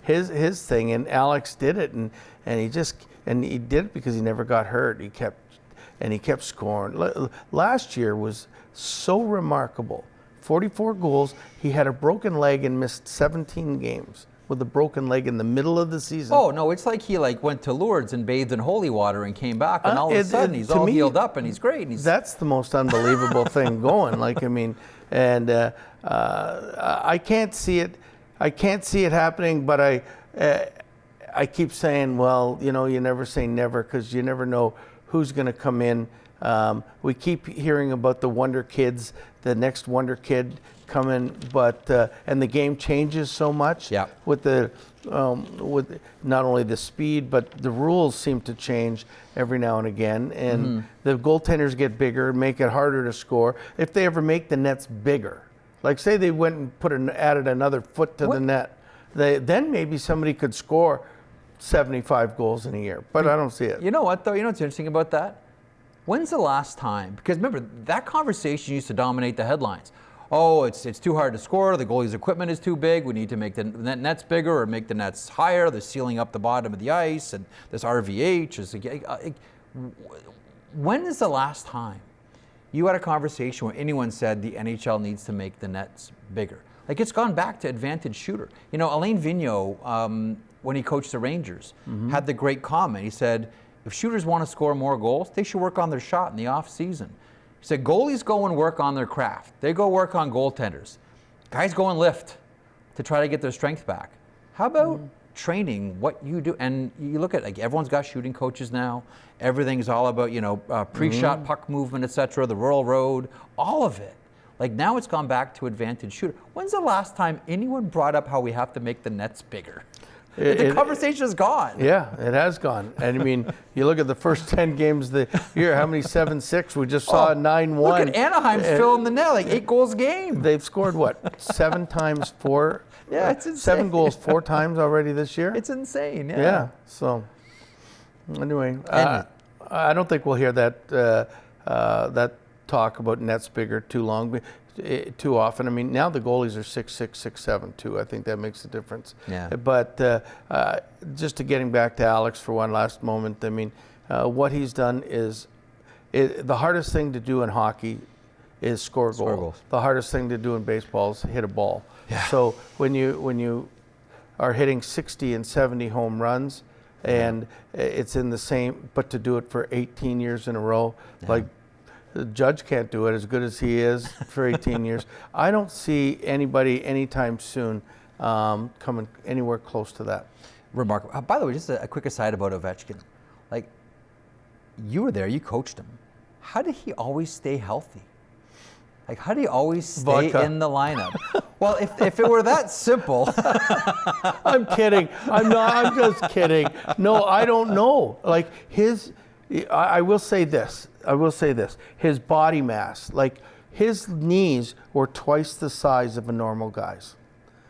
his thing, and Alex did it, and he did it because he never got hurt. He kept scoring. Last year was so remarkable. 44 goals. He had a broken leg and missed 17 games with a broken leg in the middle of the season. Oh no, it's like he went to Lourdes and bathed in holy water and came back, and all of a sudden he's all healed up and he's great. That's the most unbelievable thing going. Like, I mean, and I can't see it. I can't see it happening, but I keep saying, well, you know, you never say never, because you never know who's going to come in. We keep hearing about the wonder kids, the next wonder kid coming, but and the game changes so much with with not only the speed, but the rules seem to change every now and again, and the goaltenders get bigger, make it harder to score. If they ever make the nets bigger. Like, say they went and added another foot to the net, then maybe somebody could score 75 goals in a year. But I don't see it. You know what, though? You know what's interesting about that? When's the last time? Because remember, that conversation used to dominate the headlines. Oh, it's too hard to score. The goalie's equipment is too big. We need to make the nets bigger or make the nets higher. They're sealing up the bottom of the ice, and this RVH is. When is the last time you had a conversation where anyone said the NHL needs to make the nets bigger? Like, it's gone back to advantage shooter. You know, Alain Vigneault, when he coached the Rangers, had the great comment. He said, if shooters want to score more goals, they should work on their shot in the off season. He said, goalies go and work on their craft. They go work on goaltenders. Guys go and lift to try to get their strength back. How about training what you do? And you look at, like, everyone's got shooting coaches now. Everything's all about, you know, pre-shot puck movement, etc., the Royal Road, all of it. Like, now it's gone back to advantage shooter. When's the last time anyone brought up how we have to make the nets bigger? The conversation is gone. Yeah, it has gone. And I mean, you look at the first 10 games of the year, how many 7-6? We just saw 9-1. Look at Anaheim's filling the net, like 8 goals a game. They've scored, what, 7 times 4? Yeah, it's insane. 7 goals 4 times already this year? It's insane, Yeah, so anyway, I don't think we'll hear that that talk about nets bigger too often. I mean, now the goalies are 6'6", 6'7" too. I think that makes a difference. Yeah. But just to getting back to Alex for one last moment, I mean, what he's done is the hardest thing to do in hockey is score goals. The hardest thing to do in baseball is hit a ball. Yeah. So when you are hitting 60 and 70 home runs, and it's in the same, but to do it for 18 years in a row, like the Judge can't do it as good as he is for 18 years. I don't see anybody anytime soon coming anywhere close to that. Remarkable. By the way, just a quick aside about Ovechkin. Like, you were there, you coached him. How did he always stay healthy? Like, how do you always stay in the lineup? Well, if it were that simple. I'm kidding. I'm not. I'm just kidding. No, I don't know. Like I will say this. His body mass, like his knees were twice the size of a normal guy's.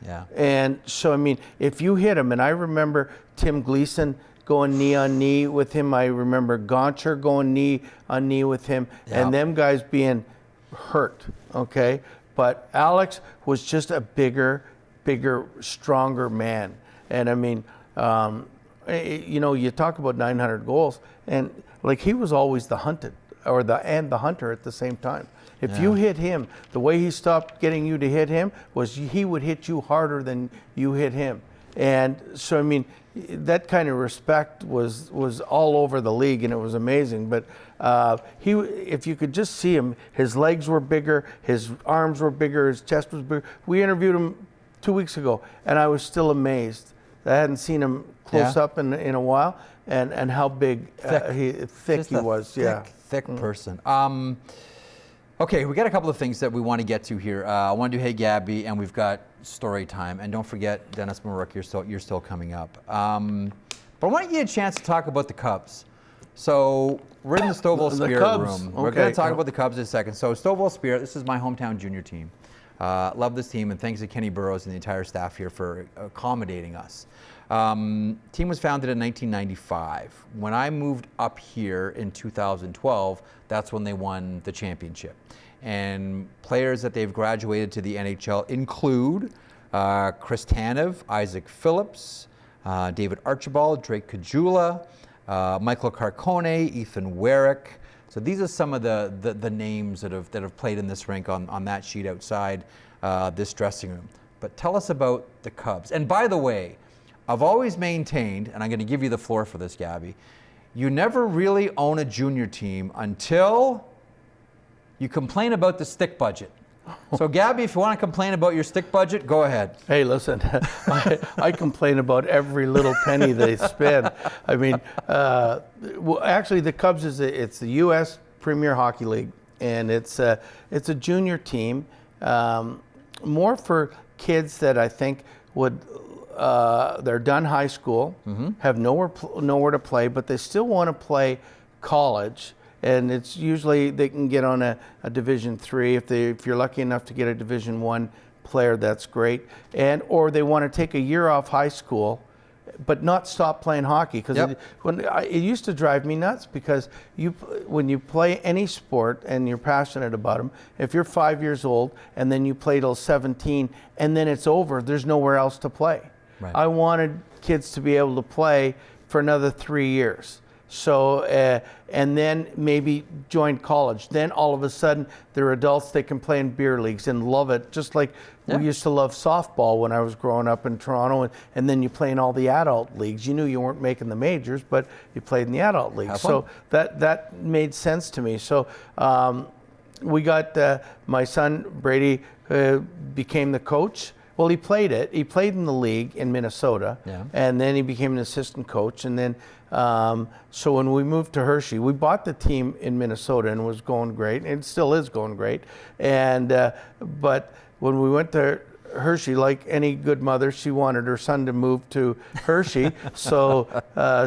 Yeah. And so, I mean, if you hit him, and I remember Tim Gleason going knee on knee with him. I remember Goncher going knee on knee with him, and them guys being hurt, okay? But Alex was just a bigger, stronger man. And I mean, you know, you talk about 900 goals, and like he was always the hunted, or the hunter at the same time. If you hit him, the way he stopped getting you to hit him was he would hit you harder than you hit him. And so, I mean, that kind of respect was all over the league, and it was amazing. But if you could just see him, his legs were bigger, his arms were bigger, his chest was bigger. We interviewed him 2 weeks ago, and I was still amazed. I hadn't seen him close up in a while, and how big thick he was. Thick person. Okay, we got a couple of things that we want to get to here. I want to do Hey Gabby, and we've got story time. And don't forget, Dennis Maruk, you're still coming up. But I want to give you a chance to talk about the Cubs. So we're in the Stouffville Spirit room. We're going to talk about the Cubs in a second. So Stouffville Spirit, this is my hometown junior team. Love this team, and thanks to Kenny Burroughs and the entire staff here for accommodating us. Team was founded in 1995. When I moved up here in 2012, that's when they won the championship. And players that they've graduated to the NHL include Chris Tanev, Isaac Phillips, David Archibald, Drake Caggiula, Michael Carcone, Ethan Werrick. So these are some of the names that have played in this rink on that sheet outside this dressing room. But tell us about the Cubs. And by the way, I've always maintained, and I'm going to give you the floor for this, Gabby, you never really own a junior team until you complain about the stick budget. So, Gabby, if you want to complain about your stick budget, go ahead. Hey, listen, I complain about every little penny they spend. I mean, well, actually, the Cubs it's the U.S. Premier Hockey League, and it's a junior team, more for kids that I think would. They're done high school, have nowhere to play, but they still want to play college. And it's usually they can get on a Division III. If you're lucky enough to get a Division I player, that's great. Or they want to take a year off high school, but not stop playing hockey. Because it used to drive me nuts, because when you play any sport and you're passionate about them, if you're 5 years old and then you play till 17 and then it's over, there's nowhere else to play. Right. I wanted kids to be able to play for another 3 years. So, and then maybe join college. Then all of a sudden, they're adults, they can play in beer leagues and love it. Just like we used to love softball when I was growing up in Toronto. And then you play in all the adult leagues. You knew you weren't making the majors, but you played in the adult leagues. So that made sense to me. So we got my son, Brady, became the coach. Well, he played it. He played in the league in Minnesota, and then he became an assistant coach. And then, so when we moved to Hershey, we bought the team in Minnesota, and it was going great. And it still is going great. And but when we went to Hershey, like any good mother, she wanted her son to move to Hershey. So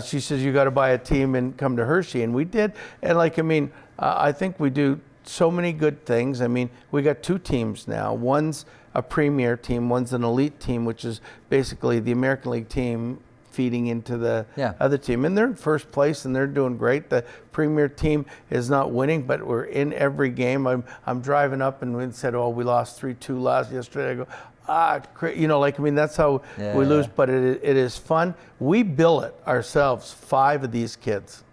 she says, "You got to buy a team and come to Hershey," and we did. And like, I mean, I think we do so many good things. I mean, we got two teams now. One's a premier team, one's an elite team, which is basically the American League team feeding into the other team. And they're in first place, and they're doing great. The premier team is not winning, but we're in every game. I'm driving up, and we said, "Oh, we lost 3-2 yesterday." I go, you know, like, I mean, that's how we lose, but it is fun. We bill it ourselves, 5 of these kids.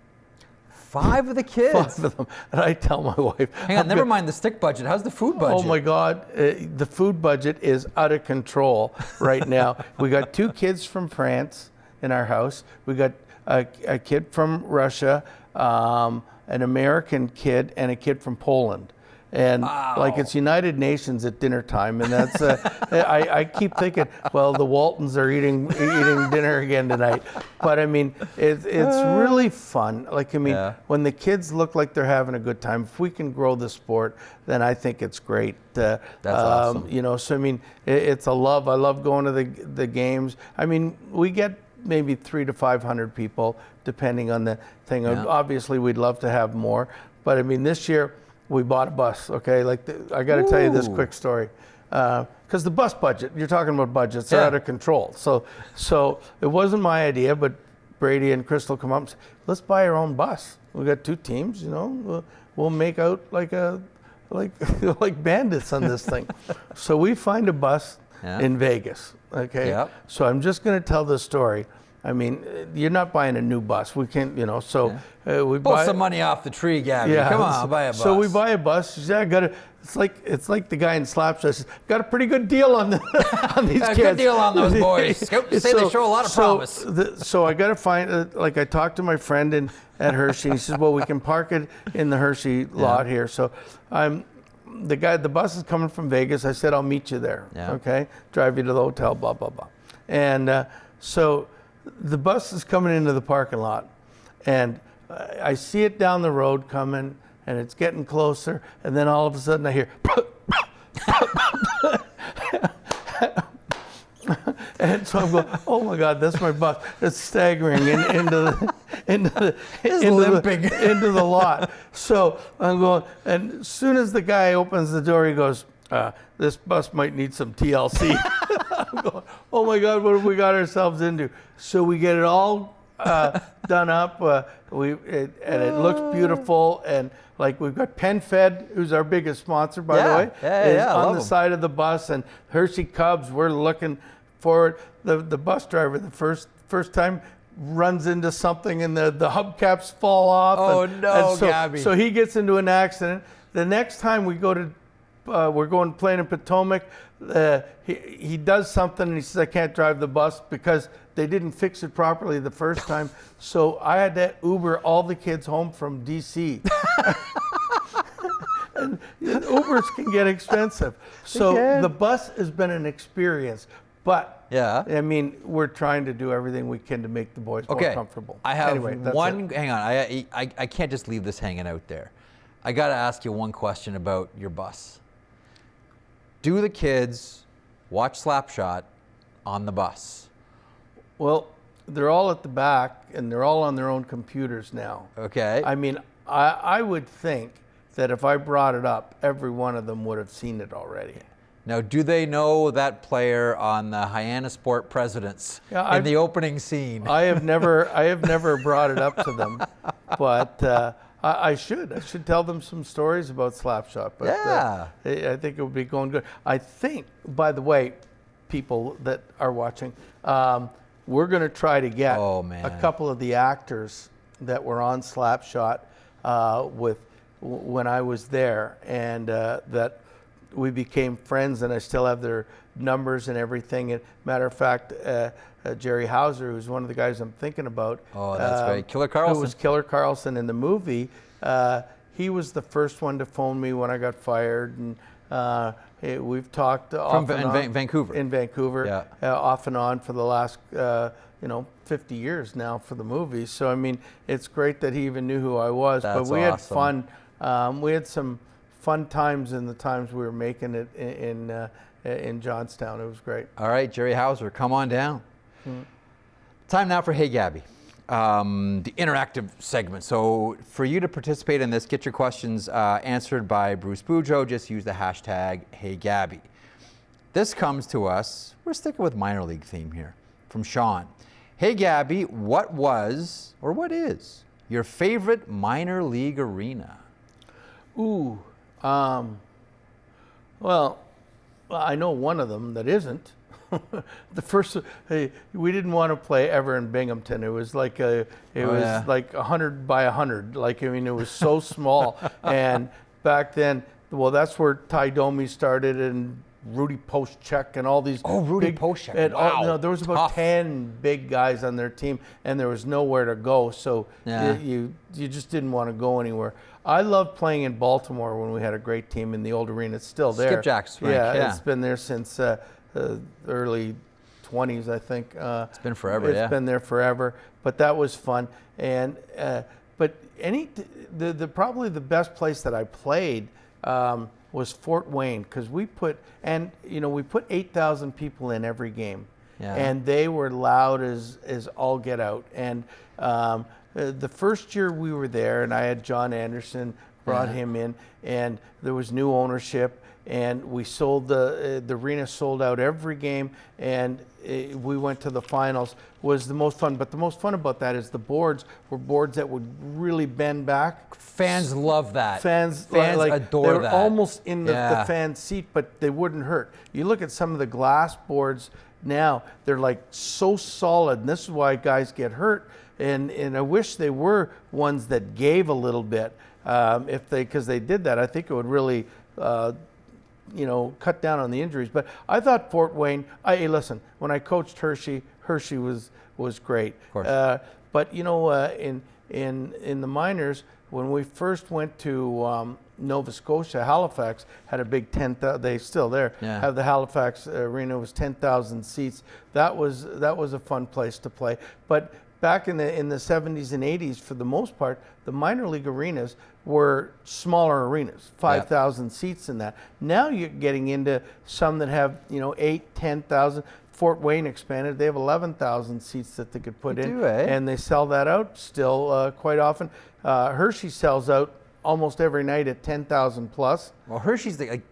5 of the kids. 5 of them. And I tell my wife. Hang on, never mind the stick budget. How's the food budget? Oh my God, the food budget is out of control right now. We got 2 kids from France in our house. We got a kid from Russia, an American kid, and a kid from Poland. And like it's United Nations at dinner time, and that's I keep thinking, well, the Waltons are eating dinner again tonight. But I mean, it's really fun. Like I mean, when the kids look like they're having a good time, if we can grow the sport, then I think it's great. That's awesome. You know, so I mean, it's a love. I love going to the games. I mean, we get maybe 300 to 500 people, depending on the thing. Yeah. Obviously, we'd love to have more, but I mean, this year. We bought a bus, okay? Like, I got to tell you this quick story. Because the bus budget, you're talking about budgets, are out of control. So it wasn't my idea, but Brady and Crystal come up and say, let's buy our own bus. We got 2 teams, you know. We'll make out like bandits on this thing. So we find a bus in Vegas, okay? Yep. So I'm just going to tell this story. I mean, you're not buying a new bus. We can't, you know, so we Pull buy some money off the tree, Gabby. Yeah, Come on, I'll buy a bus. So we buy a bus. She said, I got it's like the guy in Slapshot says, got a pretty good deal on on these kids. Good deal on those boys. Say they show a lot of promise. So I got to find, like I talked to my friend at Hershey, and he says, well, we can park it in the Hershey lot here. So the bus is coming from Vegas. I said, I'll meet you there. Yeah. Okay. Drive you to the hotel, blah, blah, blah. And so the bus is coming into the parking lot, and I see it down the road coming, and it's getting closer, and then all of a sudden I hear, and so I'm going, oh my God, that's my bus. It's staggering into the lot. So I'm going, and as soon as the guy opens the door, he goes, this bus might need some TLC. I'm going, oh my God, what have we got ourselves into? So we get it all done up, and it looks beautiful, and like we've got PenFed, who's our biggest sponsor, by the way, is on the side of the bus, and Hershey Cubs, we're looking forward. The bus driver, the first time, runs into something, and the hubcaps fall off. Oh no, Gabby! So he gets into an accident. The next time we go to we're going playing in Potomac. He does something and he says, I can't drive the bus because they didn't fix it properly the first time. So I had to Uber all the kids home from D.C. And Ubers can get expensive. So the bus has been an experience. But, I mean, we're trying to do everything we can to make the boys more comfortable. I have one, hang on, I can't just leave this hanging out there. I got to ask you one question about your bus. Do the kids watch Slapshot on the bus? Well, they're all at the back, and they're all on their own computers now. Okay. I mean, I would think that if I brought it up, every one of them would have seen it already. Now, do they know that player on the Hyannisport Presidents in the opening scene? I have never brought it up to them, but I should tell them some stories about Slapshot. But I think it would be going good. I think, by the way, people that are watching, we're going to try to get a couple of the actors that were on Slapshot when I was there, and that we became friends, and I still have their numbers and everything. And matter of fact, Jerry Hauser, who's one of the guys I'm thinking about. Oh, that's great. Killer Carlson. Who was Killer Carlson in the movie. He was the first one to phone me when I got fired. And we've talked off and on. Vancouver. In Vancouver, off and on for the last 50 years now for the movie. So, I mean, it's great that he even knew who I was. That's but we awesome. had fun. We had some fun times in the times we were making it in Johnstown. It was great. All right, Jerry Hauser, come on down. Time now for Hey Gabby, the interactive segment. So for you to participate in this, get your questions answered by Bruce Boudreau. Just use the hashtag HeyGabby. This comes to us, we're sticking with minor league theme here, from Sean. Hey Gabby, what was, or what is, your favorite minor league arena? Ooh. Well, I know one of them that isn't. the first, we didn't want to play ever in Binghamton. It was like like 100 by 100. Like, I mean, it was so small. And back then, well, that's where Ty Domi started and Rudy Postchek and all these. Oh, Rudy Postchek. And wow. there was about 10 big guys on their team, and there was nowhere to go. So you just didn't want to go anywhere. I loved playing in Baltimore when we had a great team in the old arena. It's still there. Skipjack's rank, yeah, it's been there since early 20s, I think. It's been forever. It's been there forever. But that was fun. And but probably the best place that I played was Fort Wayne, because we put 8,000 people in every game, and they were loud as all get out. And the first year we were there, and I had John Anderson, brought him in, and there was new ownership, and we sold the arena sold out every game, and we went to the finals. Was the most fun. But the most fun about that is the boards were boards that would really bend back. Fans love that. Fans adore that. They were almost in the fan seat, but they wouldn't hurt. You look at some of the glass boards now, they're like so solid, and this is why guys get hurt. And I wish they were ones that gave a little bit. Because they did that, I think it would really, cut down on the injuries. But I thought Fort Wayne. Hey, listen, when I coached Hershey was great. Of course. But in the minors, when we first went to Nova Scotia, Halifax had a big 10,000. They still there have the Halifax arena. It was 10,000 seats. That was a fun place to play. But back in the 70s and 80s, for the most part, the minor league arenas were smaller arenas, 5,000 seats in that. Now you're getting into some that have 8,000, 10,000. Fort Wayne expanded; they have 11,000 seats that they could put in, and they sell that out still quite often. Hershey sells out almost every night at 10,000 plus. Well, Hershey's the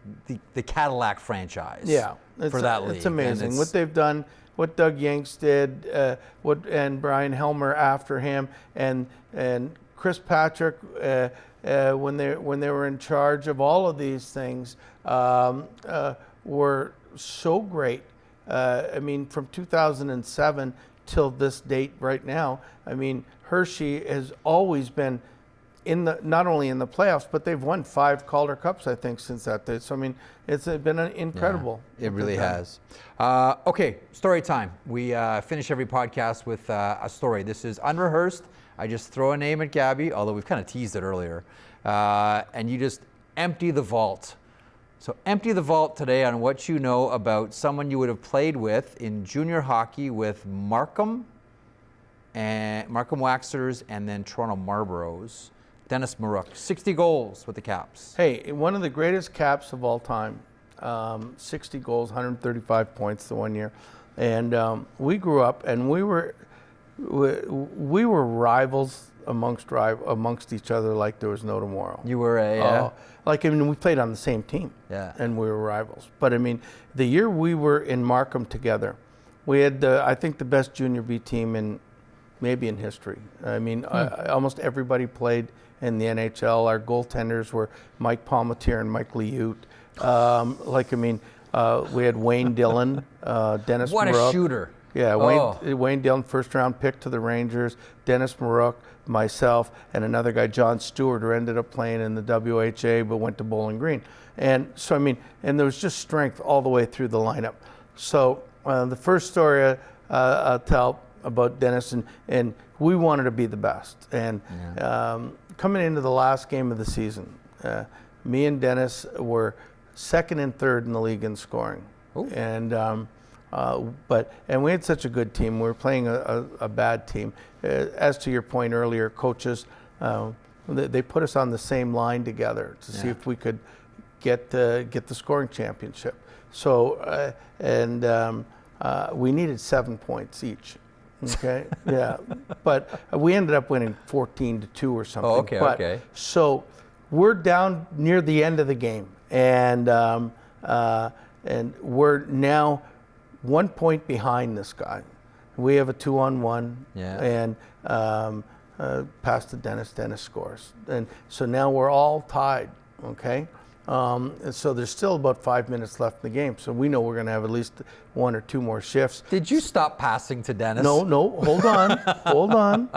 Cadillac franchise. For that league. It's amazing what they've done. What Doug Yanks did, and Brian Helmer after him, and Chris Patrick when they were in charge of all of these things were so great. I mean, from 2007 till this date right now, I mean, Hershey has always been not only in the playoffs, but they've won 5 Calder Cups, I think, since that day. So, I mean, it's been incredible. Yeah, it really has. Okay, story time. We finish every podcast with a story. This is unrehearsed. I just throw a name at Gabby, although we've kind of teased it earlier, and you just empty the vault. So empty the vault today on what you know about someone you would have played with in junior hockey with Markham Waxers and then Toronto Marlboros. Dennis Maruk, 60 goals with the Caps. Hey, one of the greatest Caps of all time. 60 goals, 135 points the one year. And we grew up, and we were rivals amongst each other like there was no tomorrow. You were we played on the same team, and we were rivals. But I mean, the year we were in Markham together, we had I think the best junior B team maybe in history. I mean, almost everybody played in the NHL. Our goaltenders were Mike Palmatier and Mike Liut. We had Wayne Dillon, Dennis Maruk. What a shooter. Yeah, Wayne Dillon, first round pick to the Rangers, Dennis Maruk, myself, and another guy, John Stewart, who ended up playing in the WHA but went to Bowling Green. And so, I mean, and there was just strength all the way through the lineup. So the first story I'll tell about Dennis, and we wanted to be the best. And coming into the last game of the season, me and Dennis were second and third in the league in scoring. Ooh. And we had such a good team. We were playing a bad team. As to your point earlier, coaches, they put us on the same line together to see if we could get the scoring championship. So we needed 7 points each. Okay. But we ended up winning 14-2 or something. Oh, okay. Okay. So we're down near the end of the game, and we're now 1 point behind this guy. We have a 2-on-1, and pass to Dennis. Dennis scores, and so now we're all tied. Okay, And so there's still about 5 minutes left in the game. So we know we're going to have at least 1 or 2 more shifts. Did you stop passing to Dennis? No, hold on, hold on.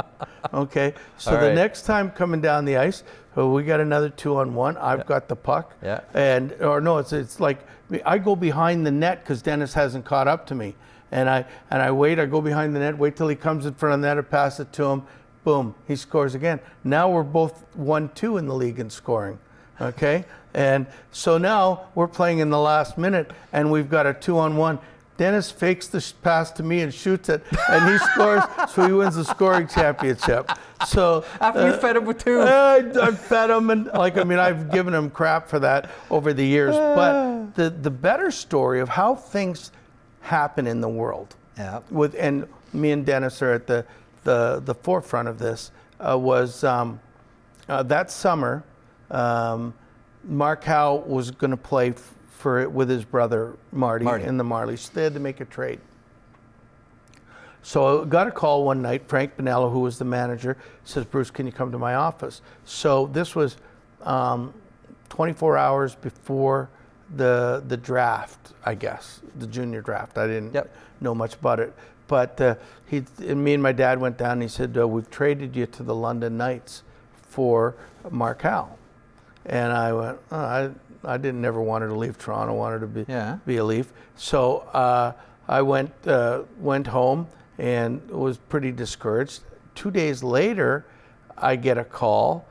Okay, so All the right. next time coming down the ice, we got another 2-on-1. I've got the puck. Yeah. It's like I go behind the net because Dennis hasn't caught up to me. And I wait, I go behind the net, wait till he comes in front of the net, I pass it to him, boom, he scores again. Now we're both 1-2 in the league in scoring, okay? And so now we're playing in the last minute and we've got a 2-on-1. Dennis fakes the pass to me and shoots it, and he scores, so he wins the scoring championship. So After you fed him with 2. I fed him, and I've given him crap for that over the years. But the better story of how things happen in the world, Yeah. and me and Dennis are at the forefront of this, was that summer, Mark Howe was going to play for it with his brother Marty in the Marlies. So they had to make a trade. So I got a call one night. Frank Bonello, who was the manager, says, "Bruce, can you come to my office?" So this was 24 hours before the draft, I guess, the junior draft. I didn't know much about it. But me and my dad went down and he said, "We've traded you to the London Knights for Mark Howe." And I went, I didn't never wanted to leave Toronto, wanted to be a Leaf. So I went home and was pretty discouraged. 2 days later, I get a call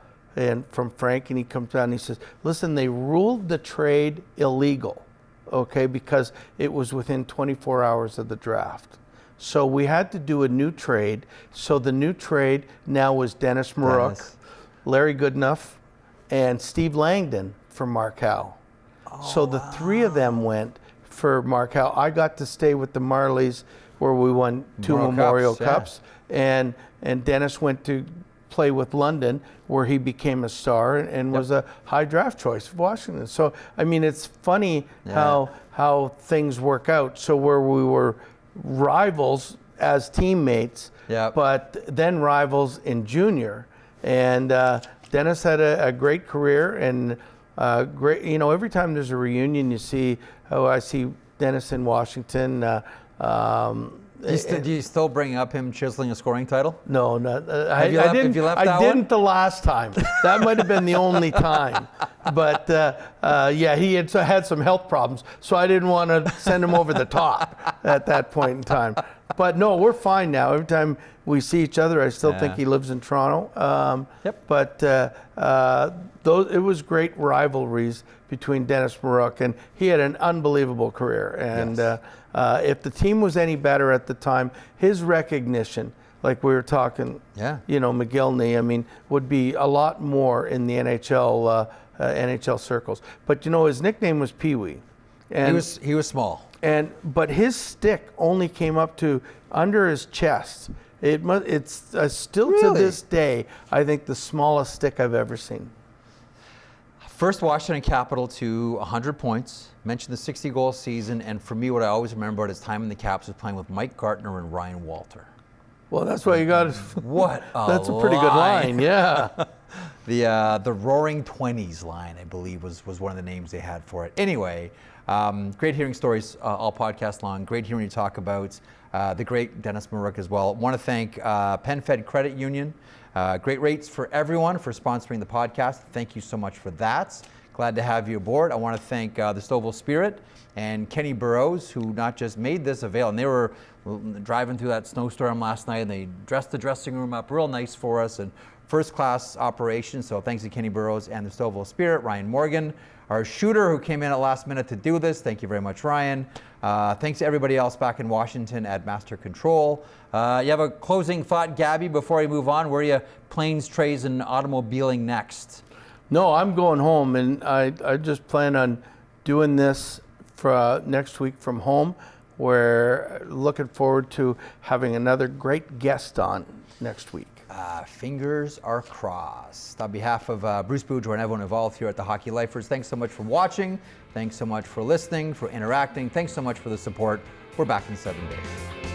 from Frank, and he comes down and he says, "Listen, they ruled the trade illegal, okay, because it was within 24 hours of the draft. So we had to do a new trade. So the new trade now was Dennis Maruk, Larry Goodenough, and Steve Langdon for Mark Howe." So the 3 of them went for Mark Howe. I got to stay with the Marlies, where we won 2 Memorial Cups. And Dennis went to play with London, where he became a star and was a high draft choice of Washington. So, it's funny how things work out. So where we were rivals as teammates, but then rivals in junior. And Dennis had a great career, and great. Every time there's a reunion, you see. I see Dennis in Washington. Do you still bring up him chiseling a scoring title? No, not. Have you left that I didn't the last time. That might have been the only time. But he had some health problems, so I didn't want to send him over the top at that point in time. But no, we're fine now. Every time we see each other, I still think he lives in Toronto. But it was great rivalries between Dennis Maruk, and he had an unbelievable career. And if the team was any better at the time, his recognition, like we were talking, McGillney, would be a lot more in the NHL circles. But his nickname was Pee Wee, and he was small. But his stick only came up to under his chest. It's still to this day, I think, the smallest stick I've ever seen. First Washington Capital to 100 points. Mentioned the 60-goal season, and for me, what I always remember about his time in the Caps was playing with Mike Gartner and Ryan Walter. Well, that's why you got. What that's a pretty good line, yeah. The Roaring Twenties line, I believe, was one of the names they had for it. Anyway, great hearing stories all podcast long. Great hearing you talk about the great Dennis Maruk as well. Want to thank PenFed Credit Union. Great rates for everyone for sponsoring the podcast. Thank you so much for that. Glad to have you aboard. I want to thank the Stouffville Spirit and Kenny Burrows, who not just made this available, and they were driving through that snowstorm last night, and they dressed the dressing room up real nice for us, and first-class operation. So thanks to Kenny Burrows and the Stouffville Spirit. Ryan Morgan, our shooter, who came in at last minute to do this. Thank you very much, Ryan. Thanks to everybody else back in Washington at Master Control. You have a closing thought, Gabby, before we move on? Where are you planes, trays, and automobiling next? No, I'm going home, and I just plan on doing this for next week from home. We're looking forward to having another great guest on next week. Fingers are crossed. On behalf of Bruce Boudreau and everyone involved here at the Hockey Lifers, thanks so much for watching. Thanks so much for listening, for interacting. Thanks so much for the support. We're back in 7 days.